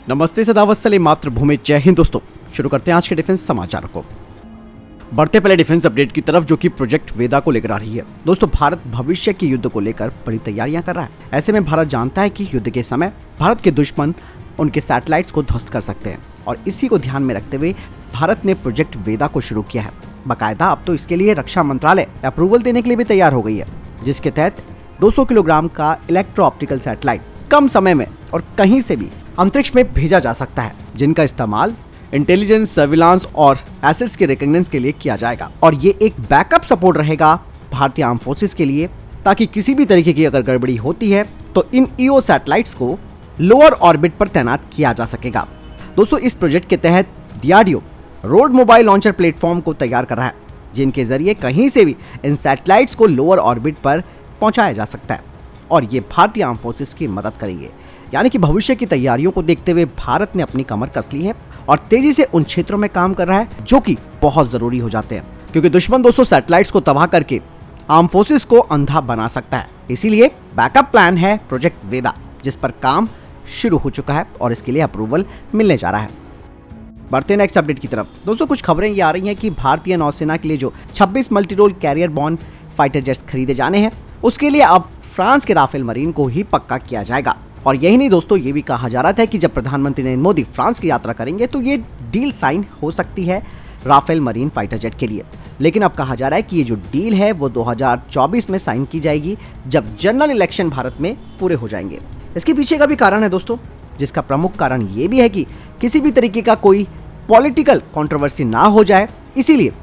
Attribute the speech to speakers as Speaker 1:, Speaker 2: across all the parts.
Speaker 1: नमस्ते सदावत सले मातृभूमि, जय हिंद। दोस्तों शुरू करते हैं आज के डिफेंस समाचार को। बढ़ते पहले डिफेंस अपडेट की तरफ, जो कि प्रोजेक्ट वेदा को लेकर आ रही है। दोस्तों भारत भविष्य के युद्ध को लेकर बड़ी तैयारियां कर रहा है। ऐसे में भारत जानता है कि युद्ध के समय भारत के दुश्मन उनके सैटेलाइट्स को ध्वस्त कर सकते हैं, और इसी को ध्यान में रखते हुए भारत ने प्रोजेक्ट वेदा को शुरू किया है। बाकायदा अब तो इसके लिए रक्षा मंत्रालय अप्रूवल देने के लिए भी तैयार हो गई है, जिसके तहत 200 किलोग्राम का इलेक्ट्रो ऑप्टिकल सैटेलाइट कम समय में और कहीं से भी अंतरिक्ष में भेजा जा सकता है, जिनका इस्तेमाल इंटेलिजेंस, सर्विलांस और एसेट्स के रिकॉग्निशन के लिए किया जाएगा। और ये एक बैकअप सपोर्ट रहेगा भारतीय आर्म फोर्सेस के लिए, ताकि किसी भी तरीके की अगर गड़बड़ी होती है तो इन ईओ सैटेलाइट्स को लोअर ऑर्बिट पर तैनात किया जा सकेगा। दोस्तों इस प्रोजेक्ट के तहत DRDO road mobile launcher platform को तैयार कर रहा है, जिनके जरिए कहीं से भी इन सैटेलाइट्स को लोअर ऑर्बिट पर पहुंचाया जा सकता है, और ये भारतीय आर्म फोर्सेस की मदद करेंगे। यानी कि भविष्य की तैयारियों को देखते हुए भारत ने अपनी कमर कस ली है और तेजी से उन क्षेत्रों में काम कर रहा है जो कि बहुत जरूरी हो जाते हैं, क्योंकि दुश्मन 200 सैटेलाइट्स को तबाह करके आर्म फोर्सेस को अंधा बना सकता है। इसीलिए बैकअप प्लान है प्रोजेक्ट वेदा, जिस पर काम शुरू हो चुका है और इसके लिए अप्रूवल मिलने जा रहा है। बढ़ते नेक्स्ट अपडेट की तरफ। दोस्तों कुछ खबरें ये आ रही हैं कि भारतीय नौसेना के लिए जो 26 multirole carrier borne fighter jets खरीदे जाने हैं, उसके लिए अब फ्रांस के राफेल मरीन को ही पक्का किया जाएगा। और यही नहीं दोस्तों, ये भी कहा जा रहा था कि जब प्रधानमंत्री नरेंद्र मोदी फ्रांस की यात्रा करेंगे तो ये डील साइन हो सकती है राफेल मरीन फाइटर जेट के लिए। लेकिन अब कहा जा रहा है कि ये जो डील है वो 2024 में साइन की जाएगी, जब जनरल इलेक्शन भारत में पूरे हो जाएंगे। इसके पीछे का भी कारण है दोस्तों, जिसका प्रमुख कारण ये भी है कि किसी भी तरीके का कोई पॉलिटिकल कंट्रोवर्सी ना हो जाए, इसीलिए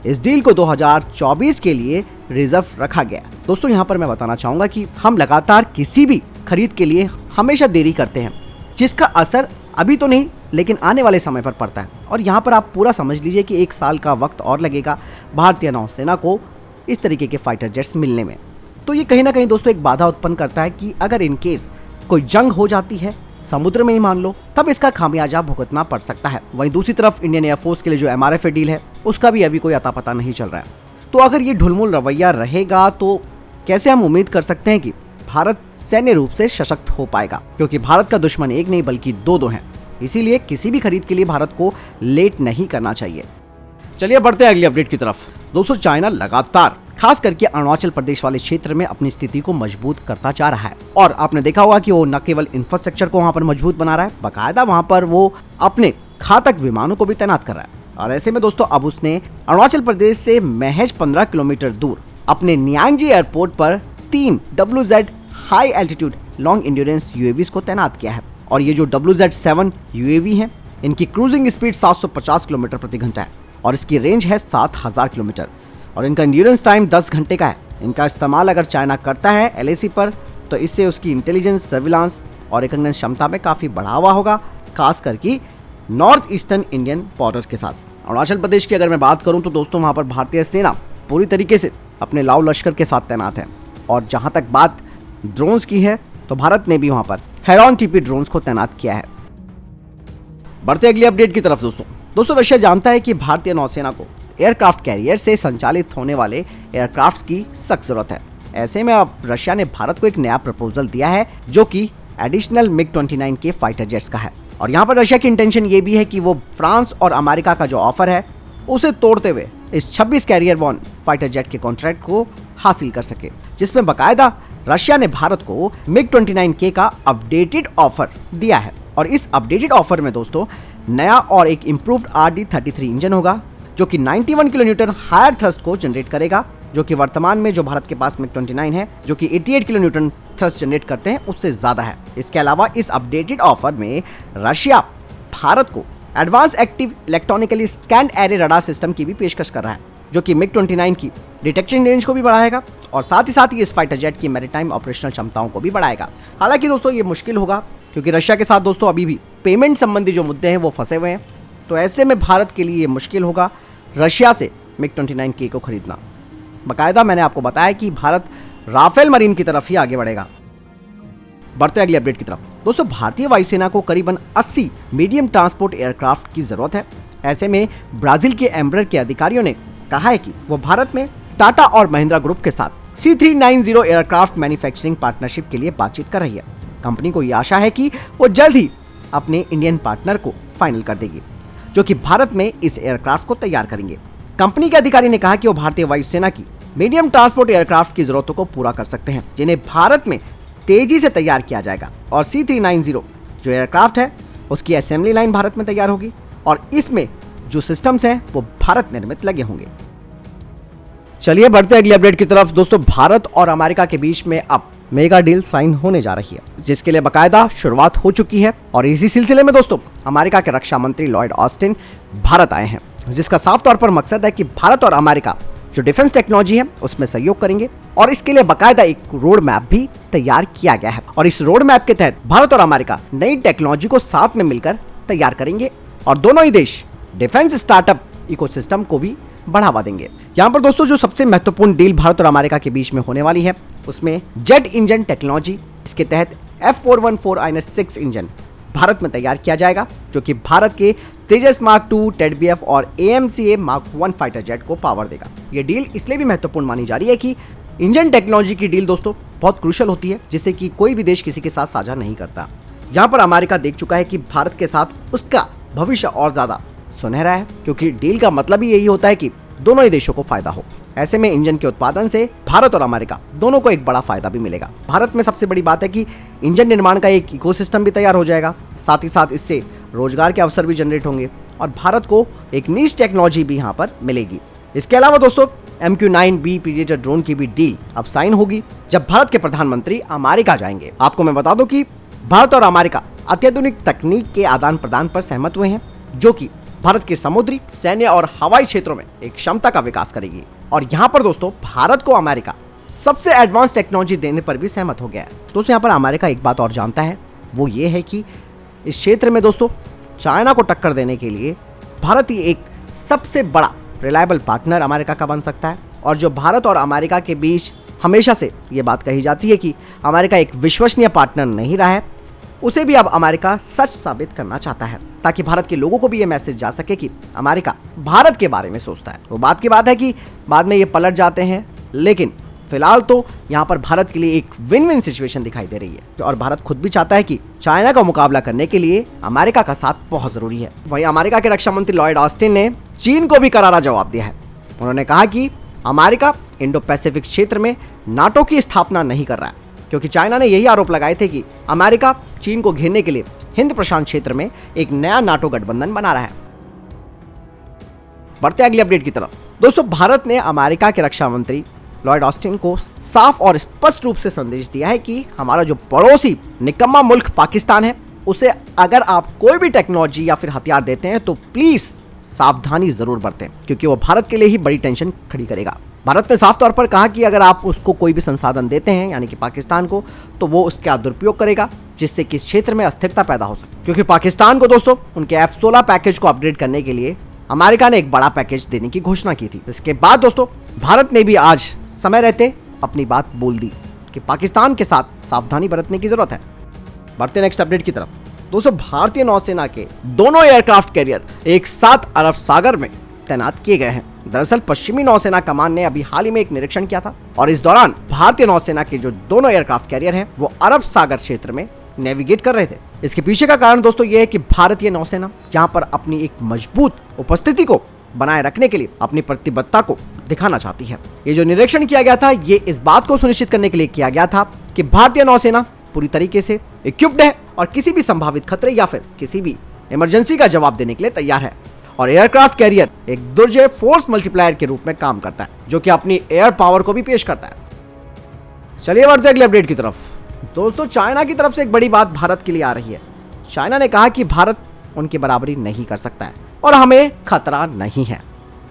Speaker 1: इस डील को 2024 के लिए रिजर्व रखा गया। दोस्तों यहाँ पर मैं बताना चाहूंगा कि हम लगातार किसी भी खरीद के लिए हमेशा देरी करते हैं, जिसका असर अभी तो नहीं लेकिन आने वाले समय पर पड़ता है। और यहाँ पर आप पूरा समझ लीजिए कि 1 साल का वक्त और लगेगा भारतीय नौसेना को इस तरीके के फाइटर जेट्स मिलने में। तो ये कहीं ना कहीं दोस्तों एक बाधा उत्पन्न करता है कि अगर इन केस कोई जंग हो जाती है, समुद्र में ही मान लो, तब इसका खामियाजा भुगतना पड़ सकता है। वहीं दूसरी तरफ इंडियन एयरफोर्स के लिए जो एमआरएफ डील है, उसका भी अभी कोई अता पता नहीं चल रहा है। तो अगर ये ढुलमुल रवैया रहेगा तो कैसे हम उम्मीद कर सकते हैं कि भारत सैन्य रूप से सशक्त हो पाएगा, क्योंकि भारत का दुश्मन एक नहीं बल्कि दो हैं। इसीलिए किसी भी खरीद के लिए भारत को लेट नहीं करना चाहिए। चलिए बढ़ते हैं अगली अपडेट की तरफ। दोस्तों चाइना लगातार खास करके अरुणाचल प्रदेश वाले क्षेत्र में अपनी स्थिति को मजबूत करता जा रहा है, और आपने देखा होगा कि वो न केवल इंफ्रास्ट्रक्चर को वहां पर मजबूत बना रहा है, बाकायदा वहां पर वो अपने घातक विमानों को भी तैनात कर रहा है। और ऐसे में दोस्तों अब उसने अरुणाचल प्रदेश से महज 15 किलोमीटर दूर अपने नियांगजी एयरपोर्ट पर 3 WZ high altitude long endurance UAVs को तैनात किया है। और ये जो WZ-7 यूएवी हैं, इनकी क्रूजिंग स्पीड 750 किलोमीटर प्रति घंटा है, और इसकी रेंज है 7000 किलोमीटर, और इनका इंड्योरेंस टाइम 10 घंटे का है। इनका इस्तेमाल अगर चाइना करता है LAC पर, तो इससे उसकी इंटेलिजेंस, सर्विलांस और रिकॉग्निशन क्षमता में काफ़ी बढ़ावा होगा, खास करके नॉर्थ ईस्टर्न इंडियन बॉर्डर के साथ। अरुणाचल प्रदेश की अगर मैं बात करूं तो दोस्तों वहां पर भारतीय सेना पूरी तरीके से अपने लाव लश्कर के साथ तैनात है। और जहां तक बात ड्रोन्स की है, तो भारत ने भी वहां पर हेरॉन TP ड्रोन्स को तैनात किया है। बढ़ते अगली अपडेट की तरफ। दोस्तों रशिया जानता है कि भारतीय नौसेना को एयरक्राफ्ट कैरियर से संचालित होने वाले एयरक्राफ्ट की सख्त जरूरत है। ऐसे में अब रशिया ने भारत को एक नया प्रपोजल दिया है, जो कि एडिशनल MiG-29 के फाइटर जेट्स का है। और यहाँ पर रशिया की इंटेंशन ये भी है कि वो फ्रांस और अमेरिका का जो ऑफर है उसे तोड़ते हुए इस 26 कैरियर बॉर्न फाइटर जेट के कॉन्ट्रैक्ट को हासिल कर सके, जिसमें बाकायदा रशिया ने भारत को MiG-29K का अपडेटेड ऑफर दिया है। और इस अपडेटेड ऑफर में दोस्तों नया और एक इम्प्रूव्ड RD-33 इंजन होगा, जो कि 91 किलोन्यूटन हायर थ्रस्ट को जनरेट करेगा, जो कि वर्तमान में जो भारत के पास MiG-29 है, जो कि 88 किलोन्यूटन थ्रस्ट जनरेट करते हैं, उससे ज्यादा है। इसके अलावा इस अपडेटेड ऑफर में रशिया भारत को advance active electronically scanned array radar system की भी पेशकश कर रहा है, जो कि MiG-29 की डिटेक्शन रेंज को भी बढ़ाएगा, और साथ ही इस फाइटर जेट की मैरीटाइम ऑपरेशनल क्षमताओं को भी बढ़ाएगा। हालांकि दोस्तों ये मुश्किल होगा, क्योंकि रशिया के साथ दोस्तों अभी भी पेमेंट संबंधी जो मुद्दे हैं वो फंसे हुए हैं। तो ऐसे में भारत के लिए ये मुश्किल होगा रशिया से MiG-29K को खरीदना। बाकायदा मैंने आपको बताया कि भारत राफेल मरीन की तरफ ही आगे बढ़ेगा। बढ़ते अगली अपडेट की तरफ। दोस्तों भारतीय वायुसेना को करीबन 80 मीडियम ट्रांसपोर्ट एयरक्राफ्ट की जरूरत है। ऐसे में ब्राजील के एम्ब्रेर के अधिकारियों ने कहा है कि वो भारत में टाटा और महिंद्रा ग्रुप के साथ C390 एयरक्राफ्ट मैन्युफैक्चरिंग पार्टनरशिप के लिए बातचीत कर रही है। कंपनी को ये आशा है कि वो जल्द ही अपने इंडियन पार्टनर को फाइनल कर देगी, जो कि भारत में इस एयरक्राफ्ट को तैयार करेंगे। कंपनी के अधिकारी ने कहा कि वो भारतीय वायुसेना की मीडियम ट्रांसपोर्ट एयरक्राफ्ट की जरूरतों को पूरा कर सकते हैं, जिन्हें भारत में तेजी से तैयार किया जाएगा। और C390 जो एयरक्राफ्ट है उसकी असेंबली लाइन भारत में तैयार होगी और इसमें जो सिस्टम्स हैं वो भारत निर्मित लगे होंगे। चलिए बढ़ते हैं अगली अपडेट की तरफ। दोस्तों, भारत और अमेरिका के बीच में अब मेगा डील साइन होने जा रही है, जिसके लिए बकायदा शुरुआत हो चुकी है। और इसी सिलसिले में दोस्तों अमेरिका के रक्षा मंत्री लॉयड ऑस्टिन भारत आए हैं, जिसका साफ तौर पर मकसद है कि भारत और अमेरिका जो डिफेंस टेक्नोलॉजी है उसमें सहयोग करेंगे और इसके लिए बकायदा एक रोड मैप भी तैयार किया गया है। और इस रोड मैप के तहत भारत और अमेरिका नई टेक्नोलॉजी को साथ में मिलकर तैयार करेंगे और दोनों ही देश डिफेंस स्टार्टअप इकोसिस्टम को भी बढ़ावा देंगे। यहाँ पर दोस्तों जो सबसे महत्वपूर्ण डील भारत और अमेरिका के बीच में होने वाली है उसमें जेट इंजन टेक्नोलॉजी, इसके तहत F414INS-6 इंजन भारत में तैयार किया जाएगा, जो कि भारत के तेजस मार्क 2, टेडबीएफ और AMCA मार्क 1 फाइटर जेट को पावर देगा। ये डील इसलिए भी महत्वपूर्ण मानी जा रही है कि इंजन टेक्नोलॉजी की डील दोस्तों बहुत क्रूशियल होती है, जिससे कि कोई भी देश किसी के साथ साझा नहीं करता। यहाँ पर अमेरिका देख चुका है कि भारत के साथ उसका भविष्य और ज्यादा सुनहरा है, क्योंकि डील का मतलब ही यही होता है कि दोनों ही देशों को फायदा हो। ऐसे में इंजन के उत्पादन से भारत और अमेरिका दोनों को एक बड़ा फायदा भी मिलेगा। भारत में सबसे बड़ी बात है कि इंजन निर्माण का एक इकोसिस्टम भी तैयार हो जाएगा, साथ ही साथ इससे रोजगार के अवसर भी जनरेट होंगे और भारत को एक नीश टेक्नोलॉजी भी यहाँ पर मिलेगी। इसके अलावा दोस्तों MQ-9B प्रीडेटर ड्रोन की भी डील अब साइन होगी जब भारत के प्रधानमंत्री अमेरिका जाएंगे। आपको मैं बता दूं कि भारत और अमेरिका अत्याधुनिक तकनीक के आदान प्रदान पर सहमत हुए हैं, जो कि भारत के समुद्री, सैन्य और हवाई क्षेत्रों में एक क्षमता का विकास करेगी। और यहाँ पर दोस्तों भारत को अमेरिका सबसे एडवांस टेक्नोलॉजी देने पर भी सहमत हो गया है। दोस्तों यहाँ पर अमेरिका एक बात और जानता है, वो ये है कि इस क्षेत्र में दोस्तों चाइना को टक्कर देने के लिए भारत ही एक सबसे बड़ा रिलायबल पार्टनर अमेरिका का बन सकता है। और जो भारत और अमेरिका के बीच हमेशा से ये बात कही जाती है कि अमेरिका एक विश्वसनीय पार्टनर नहीं रहा है, उसे भी अब अमेरिका सच साबित करना चाहता है, ताकि भारत के लोगों को भी ये मैसेज जा सके कि अमेरिका भारत के बारे में सोचता है। वो बात की बात है कि बाद में ये पलट जाते हैं, लेकिन फिलहाल तो यहाँ पर भारत के लिए एक विन विन सिचुएशन दिखाई दे रही है। और भारत खुद भी चाहता है कि चाइना का मुकाबला करने के लिए अमेरिका का साथ बहुत जरूरी है। वहीं अमेरिका के रक्षा मंत्री लॉयड ऑस्टिन ने चीन को भी करारा जवाब दिया है। उन्होंने कहा कि अमेरिका इंडो पैसिफिक क्षेत्र में नाटो की स्थापना नहीं कर रहा है, क्योंकि चाइना ने यही आरोप लगाए थे कि अमेरिका चीन को घेरने के लिए हिंद प्रशांत क्षेत्र में एक नया नाटो गठबंधन बना रहा है। बढ़ते अगली अपडेट की तरफ। दोस्तों भारत ने अमेरिका के रक्षा मंत्री लॉयड ऑस्टिन को साफ और स्पष्ट रूप से संदेश दिया है कि हमारा जो पड़ोसी निकम्मा मुल्क पाकिस्तान है, उसे अगर आप कोई भी टेक्नोलॉजी या फिर हथियार देते हैं तो प्लीज सावधानी जरूर बरतें, क्योंकि वो भारत के लिए ही बड़ी टेंशन खड़ी करेगा। भारत ने साफ तौर पर कहा कि अगर आप उसको कोई भी संसाधन देते हैं, यानी कि पाकिस्तान को, तो वो उसका दुरुपयोग करेगा, जिससे कि इस क्षेत्र में अस्थिरता पैदा हो सके। क्योंकि पाकिस्तान को दोस्तों उनके F-16 पैकेज को अपग्रेड करने के लिए अमेरिका ने एक बड़ा पैकेज देने की घोषणा की थी। इसके बाद दोस्तों भारत ने भी आज समय रहते अपनी बात बोल दी कि पाकिस्तान के साथ सावधानी बरतने की जरूरत है। बढ़ते नेक्स्ट अपडेट की तरफ। दोस्तों भारतीय नौसेना के दोनों एयरक्राफ्ट कैरियर एक साथ अरब सागर में तैनात किए गए हैं। दरअसल पश्चिमी नौसेना कमान ने अभी हाल ही में एक निरीक्षण किया था और इस दौरान भारतीय नौसेना के जो दोनों एयरक्राफ्ट कैरियर हैं वो अरब सागर क्षेत्र में नेविगेट कर रहे थे। इसके पीछे का कारण दोस्तों ये है कि भारतीय नौसेना यहाँ पर अपनी एक मजबूत उपस्थिति को बनाए रखने के लिए अपनी प्रतिबद्धता को दिखाना चाहती है। ये जो निरीक्षण किया गया था ये इस बात को सुनिश्चित करने के लिए किया गया था कि भारतीय नौसेना पूरी तरीके से इक्विप्ड है और किसी भी संभावित खतरे या फिर किसी भी इमरजेंसी का जवाब देने के लिए तैयार है। और एयरक्राफ्ट कैरियर एक दुर्जय फोर्स मल्टीप्लायर के रूप में काम करता है, जो कि अपनी एयर पावर को भी पेश करता है। चलिए बढ़ते अगले अपडेट की तरफ। दोस्तों चाइना की तरफ से एक बड़ी बात भारत के लिए आ रही है। चाइना ने कहा कि भारत उनकी बराबरी नहीं कर सकता है और हमें खतरा नहीं है।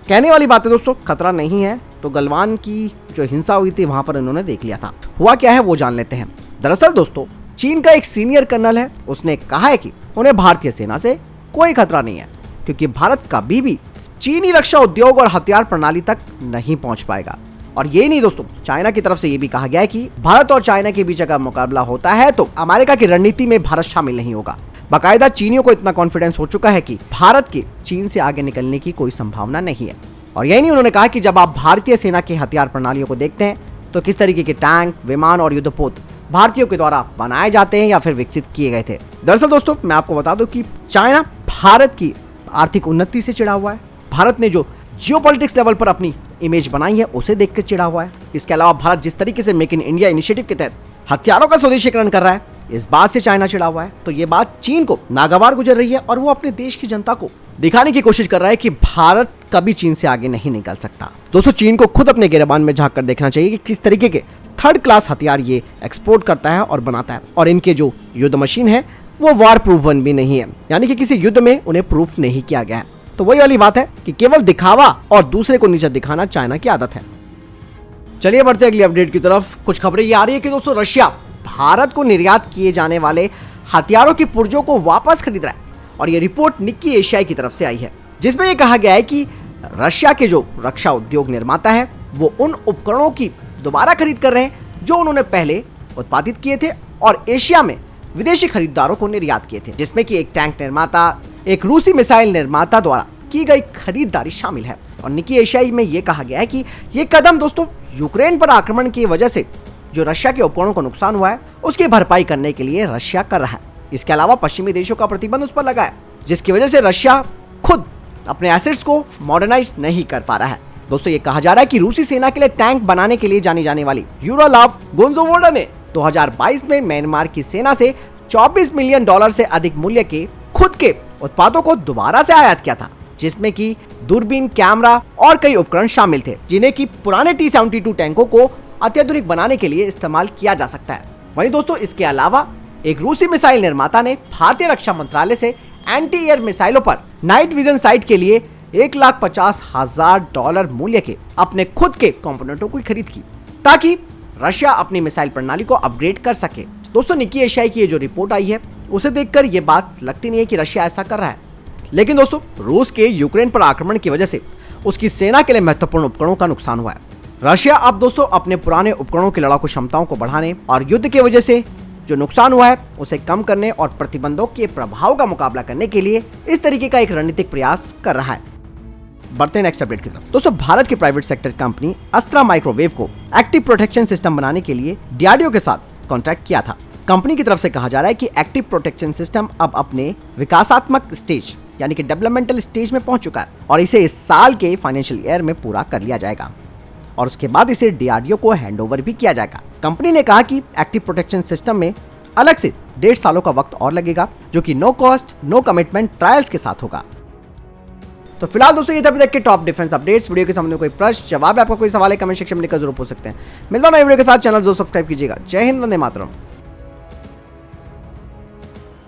Speaker 1: कहने वाली बात है दोस्तों, खतरा नहीं है तो गलवान की जो हिंसा हुई थी वहां पर इन्होंने देख लिया था। हुआ क्या है वो जान लेते हैं। दरअसल दोस्तों चीन का एक सीनियर कर्नल है, उसने कहा है कि उन्हें भारतीय सेना से कोई खतरा नहीं है, क्योंकि भारत कभी भी चीनी रक्षा उद्योग और हथियार प्रणाली तक नहीं पहुंच पाएगा। और ये नहीं दोस्तों, चाइना की तरफ से ये भी कहा गया है कि भारत और चाइना के बीच अगर मुकाबला होता है तो अमेरिका की रणनीति में भारत शामिल नहीं होगा। बाकायदा चीनियों को इतना कॉन्फिडेंस हो चुका है कि भारत के चीन से आगे निकलने की कोई संभावना नहीं है। और यही नहीं, उन्होंने कहा कि जब आप भारतीय सेना की हथियार प्रणालियों को देखते हैं तो किस तरीके के टैंक, विमान और युद्धपोत भारतीयों के द्वारा बनाए जाते हैं या फिर विकसित किए गए थे। दरअसल दोस्तों मैं आपको बता दूं कि चाइना भारत की आर्थिक उन्नति से चिढ़ा हुआ है। भारत ने जो जियोपॉलिटिक्स लेवल पर अपनी इमेज बनाई है उसे देखकर चिढ़ा हुआ है। इसके अलावा भारत जिस तरीके से मेक इन इंडिया इनिशिएटिव के तहत हथियारों का स्वदेशीकरण कर रहा है, इस बात से चाइना चिढ़ा हुआ है। तो ये बात चीन को नागवार गुजर रही है और वो अपने देश की जनता को दिखाने की कोशिश कर रहा है कि भारत कभी चीन से आगे नहीं निकल सकता। दोस्तों चीन को खुद अपने गिरेबान में झांक कर देखना चाहिए कि किस तरीके के थर्ड क्लास हथियार ये एक्सपोर्ट करता है और बनाता है, और इनके जो युद्ध मशीन है वो वार प्रूवन भी नहीं है, यानी कि किसी युद्ध में उन्हें प्रूफ नहीं किया गया है। तो वही वाली बात है कि केवल दिखावा और दूसरे को नीचा दिखाना चाइना की आदत है। चलिए बढ़ते अगली अपडेट की तरफ। कुछ खबरें ये आ रही है कि दोस्तों रशिया भारत को निर्यात किए जाने वाले हथियारों के पुर्जों को वापस खरीद रहा है, और ये रिपोर्ट निक्की एशियाई की तरफ से आई है, जिसमें यह कहा गया है कि रशिया के जो रक्षा उद्योग निर्माता है वो उन उपकरणों की दोबारा खरीद कर रहे हैं जो उन्होंने पहले उत्पादित किए थे और एशिया में विदेशी खरीदारों को निर्यात किए थे, जिसमें कि एक टैंक निर्माता, एक रूसी मिसाइल निर्माता द्वारा की गई खरीदारी शामिल है। और निक्की एशियाई में यह कहा गया है कि यह कदम दोस्तों यूक्रेन पर आक्रमण की वजह से जो रशिया के उपकरणों को नुकसान हुआ है उसकी भरपाई करने के लिए रशिया कर रहा है। इसके अलावा पश्चिमी देशों का प्रतिबंध उस पर लगा है, जिसकी वजह से रशिया खुद अपने एसेट्स को मॉडर्नाइज नहीं कर पा रहा है। दोस्तों ये कहा जा रहा है कि रूसी सेना के लिए टैंक बनाने के लिए जानी जाने वाली यूरोलाव गोंजोवोडा ने 2022 में म्यांमार की सेना से $24 मिलियन से अधिक मूल्य के खुद के उत्पादों को दोबारा से आयात किया था, जिसमें कि दूरबीन, कैमरा और कई उपकरण शामिल थे, जिन्हें कि पुराने T-72 टैंकों को अत्याधुनिक बनाने के लिए इस्तेमाल किया जा सकता है। वहीं दोस्तों इसके अलावा एक रूसी मिसाइल निर्माता ने भारतीय रक्षा मंत्रालय से एंटी एयर मिसाइलों पर नाइट विजन साइट के लिए $1,50,000 मूल्य के अपने खुद के कंपोनेंटों की खरीद की, ताकि रशिया अपनी मिसाइल प्रणाली को अपग्रेड कर सके। दोस्तों निक्की एशियाई की ये जो रिपोर्ट आई है उसे देखकर ये बात लगती नहीं है कि रशिया ऐसा कर रहा है, लेकिन दोस्तों रूस के यूक्रेन पर आक्रमण की वजह से उसकी सेना के लिए महत्वपूर्ण उपकरणों का नुकसान हुआ है। रशिया अब दोस्तों अपने पुराने उपकरणों की लड़ाकू क्षमताओं को बढ़ाने और युद्ध की वजह से जो नुकसान हुआ है उसे कम करने और प्रतिबंधों के प्रभाव का मुकाबला करने के लिए इस तरीके का एक रणनीतिक प्रयास कर रहा है। बढ़ते हैं नेक्स्ट अपडेट की तरफ। दोस्तों भारत की प्राइवेट सेक्टर कंपनी अस्त्रा माइक्रोवेव को एक्टिव प्रोटेक्शन सिस्टम बनाने के लिए डीआरडीओ के साथ कॉन्ट्रैक्ट किया था। कंपनी की तरफ से कहा जा रहा है कि एक्टिव प्रोटेक्शन सिस्टम अब अपने विकासात्मक स्टेज यानी कि डेवलपमेंटल स्टेज में पहुंच चुका है और इसे इस साल के फाइनेंशियल ईयर में पूरा कर लिया जाएगा और उसके बाद इसे डीआरडीओ को हैंडओवर भी किया जाएगा। कंपनी ने कहा कि एक्टिव प्रोटेक्शन सिस्टम में अलग से 1.5 सालों का वक्त और लगेगा, जो कि no cost no commitment trials के साथ होगा। तो फिलहाल दोस्तों ये थे अभी तक के टॉप डिफेंस अपडेट्स। वीडियो के सामने कोई प्रश्न जवाब है, आपका कोई सवाल है, कमेंट सेक्शन में लिखकर जरूर पूछ सकते हैं। मिलता हूं नई वीडियो के साथ, चैनल जरूर सब्सक्राइब कीजिएगा। जय हिंद, वंदे मातरम।